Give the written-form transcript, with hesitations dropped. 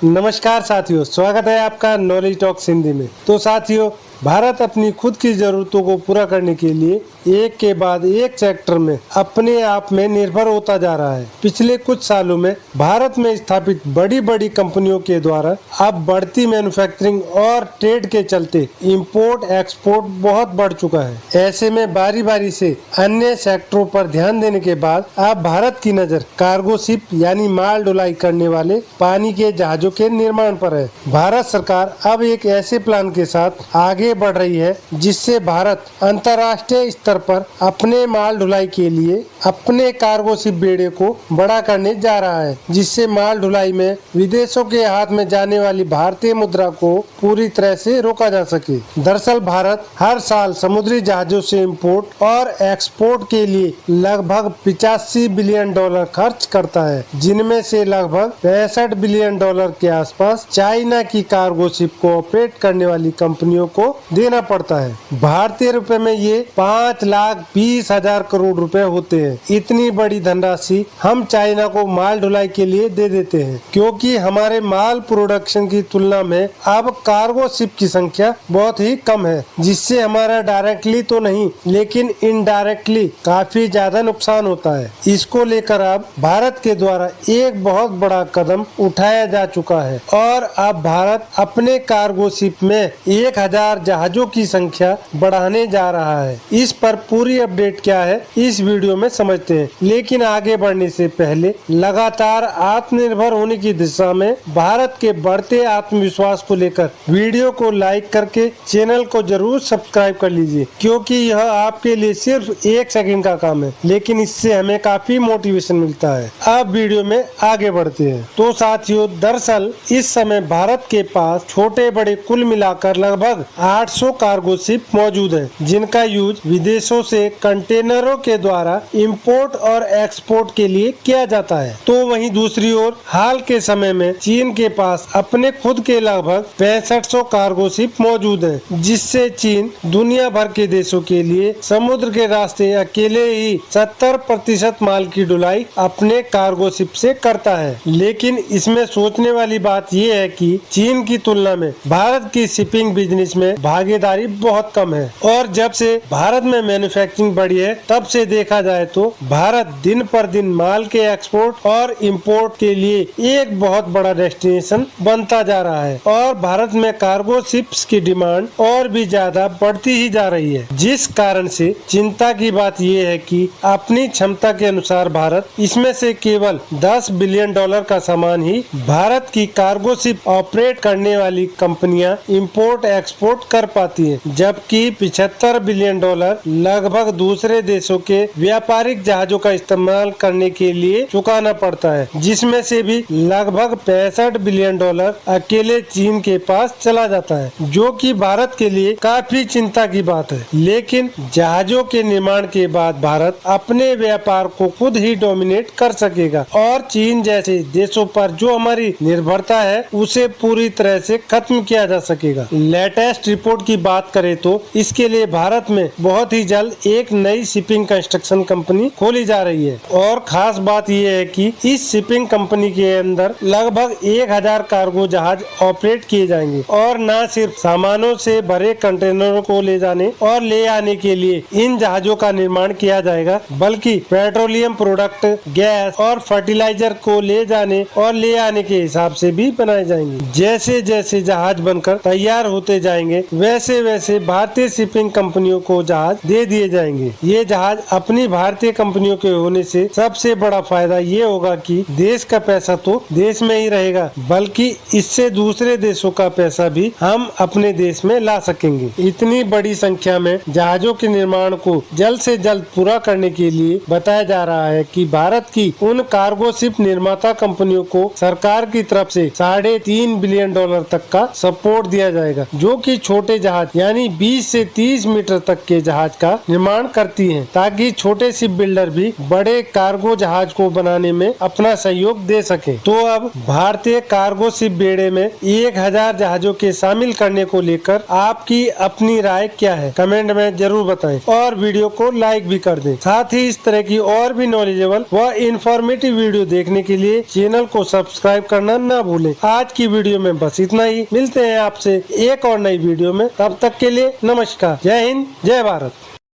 नमस्कार साथियों, स्वागत है आपका नॉलेज टॉक्स हिंदी में। तो साथियों, भारत अपनी खुद की ज़रूरतों को पूरा करने के लिए एक के बाद एक सेक्टर में अपने आप में निर्भर होता जा रहा है। पिछले कुछ सालों में भारत में स्थापित बड़ी बड़ी कंपनियों के द्वारा अब बढ़ती मैन्युफैक्चरिंग और ट्रेड के चलते इंपोर्ट एक्सपोर्ट बहुत बढ़ चुका है। ऐसे में बारी बारी से अन्य सेक्टरों पर ध्यान देने के बाद अब भारत की नज़र कार्गो शिप यानी माल ढुलाई करने वाले पानी के जहाजों के निर्माण पर है। भारत सरकार अब एक ऐसे प्लान के साथ आगे बढ़ रही है जिससे भारत अंतर्राष्ट्रीय स्तर पर अपने माल ढुलाई के लिए अपने कार्गो शिप बेड़े को बड़ा करने जा रहा है, जिससे माल ढुलाई में विदेशों के हाथ में जाने वाली भारतीय मुद्रा को पूरी तरह से रोका जा सके। दरअसल भारत हर साल समुद्री जहाजों से इंपोर्ट और एक्सपोर्ट के लिए लगभग 85 बिलियन डॉलर खर्च करता है, जिनमें से लगभग 65 बिलियन डॉलर के आसपास चाइना की कार्गो शिप को ऑपरेट करने वाली कंपनियों को देना पड़ता है। भारतीय रुपए में ये 5,20,000 करोड़ रुपए होते हैं। इतनी बड़ी धनराशि हम चाइना को माल ढुलाई के लिए दे देते हैं, क्योंकि हमारे माल प्रोडक्शन की तुलना में अब कार्गो शिप की संख्या बहुत ही कम है, जिससे हमारा डायरेक्टली तो नहीं लेकिन इनडायरेक्टली काफी ज्यादा नुकसान होता है। इसको लेकर अब भारत के द्वारा एक बहुत बड़ा कदम उठाया जा चुका है और अब भारत अपने कार्गो शिप में 1,000 जहाजों की संख्या बढ़ाने जा रहा है। इस पर पूरी अपडेट क्या है इस वीडियो में समझते हैं, लेकिन आगे बढ़ने से पहले लगातार आत्मनिर्भर होने की दिशा में भारत के बढ़ते आत्मविश्वास को लेकर वीडियो को लाइक करके चैनल को जरूर सब्सक्राइब कर लीजिए, क्योंकि यह आपके लिए सिर्फ 1 सेकंड का काम है, लेकिन इससे हमें काफी मोटिवेशन मिलता है। अब वीडियो में आगे बढ़ते हैं। तो साथियों, दरअसल इस समय भारत के पास छोटे बड़े कुल मिलाकर लगभग 800 कार्गो शिप मौजूद हैं, जिनका यूज विदेशों से कंटेनरों के द्वारा इंपोर्ट और एक्सपोर्ट के लिए किया जाता है। तो वहीं दूसरी ओर हाल के समय में चीन के पास अपने खुद के लगभग 6500 कार्गो शिप मौजूद हैं, जिससे चीन दुनिया भर के देशों के लिए समुद्र के रास्ते अकेले ही 70% माल की ढुलाई अपने कार्गो शिप से करता है। लेकिन इसमें सोचने वाली बात यह है कि चीन की तुलना में भारत की शिपिंग बिजनेस में भागीदारी बहुत कम है, और जब से भारत में मैन्युफैक्चरिंग बढ़ी है तब से देखा जाए तो भारत दिन पर दिन माल के एक्सपोर्ट और इंपोर्ट के लिए एक बहुत बड़ा डेस्टिनेशन बनता जा रहा है और भारत में कार्गो शिप्स की डिमांड और भी ज्यादा बढ़ती ही जा रही है। जिस कारण से चिंता की बात यह है कि अपनी क्षमता के अनुसार भारत इसमें से केवल 10 बिलियन डॉलर का सामान ही भारत की कार्गो शिप ऑपरेट करने वाली कंपनियां इंपोर्ट एक्सपोर्ट कर पाती है, जबकि 75 बिलियन डॉलर लगभग दूसरे देशों के व्यापारिक जहाजों का इस्तेमाल करने के लिए चुकाना पड़ता है, जिसमें से भी लगभग 65 बिलियन डॉलर अकेले चीन के पास चला जाता है, जो कि भारत के लिए काफी चिंता की बात है। लेकिन जहाजों के निर्माण के बाद भारत अपने व्यापार को खुद ही डोमिनेट कर सकेगा और चीन जैसे देशों पर जो हमारी निर्भरता है उसे पूरी तरह से खत्म किया जा सकेगा। लेटेस्ट रिपोर्ट की बात करें तो इसके लिए भारत में बहुत ही जल्द एक नई शिपिंग कंस्ट्रक्शन कंपनी खोली जा रही है, और खास बात यह है कि इस शिपिंग कंपनी के अंदर लगभग 1,000 कार्गो जहाज ऑपरेट किए जाएंगे, और न सिर्फ सामानों से भरे कंटेनरों को ले जाने और ले आने के लिए इन जहाजों का निर्माण किया जाएगा, बल्कि पेट्रोलियम प्रोडक्ट, गैस और फर्टिलाइजर को ले जाने और ले आने के हिसाब से भी बनाए जाएंगे। जैसे जैसे जहाज बनकर तैयार होते जाएंगे वैसे वैसे भारतीय शिपिंग कंपनियों को जहाज दे दिए जाएंगे। ये जहाज अपनी भारतीय कंपनियों के होने से सबसे बड़ा फायदा ये होगा कि देश का पैसा तो देश में ही रहेगा, बल्कि इससे दूसरे देशों का पैसा भी हम अपने देश में ला सकेंगे। इतनी बड़ी संख्या में जहाजों के निर्माण को जल्द से जल्द पूरा करने के लिए बताया जा रहा है कि भारत की उन कार्गो शिप निर्माता कंपनियों को सरकार की तरफ से 3.5 बिलियन डॉलर तक का सपोर्ट दिया जाएगा, जो कि छोटे जहाज यानी 20 से 30 मीटर तक के जहाज का निर्माण करती हैं, ताकि छोटे शिप बिल्डर भी बड़े कार्गो जहाज को बनाने में अपना सहयोग दे सके। तो अब भारतीय कार्गो शिप बेड़े में 1000 जहाजों के शामिल करने को लेकर आपकी अपनी राय क्या है, कमेंट में जरूर बताएं और वीडियो को लाइक भी कर दें। साथ ही इस तरह की और भी नॉलेजेबल व इंफॉर्मेटिव वीडियो देखने के लिए चैनल को सब्सक्राइब करना ना भूलें। आज की वीडियो में बस इतना ही। मिलते हैं आपसे एक और नई वीडियो में, तब तक के लिए नमस्कार। जय हिंद, जय भारत।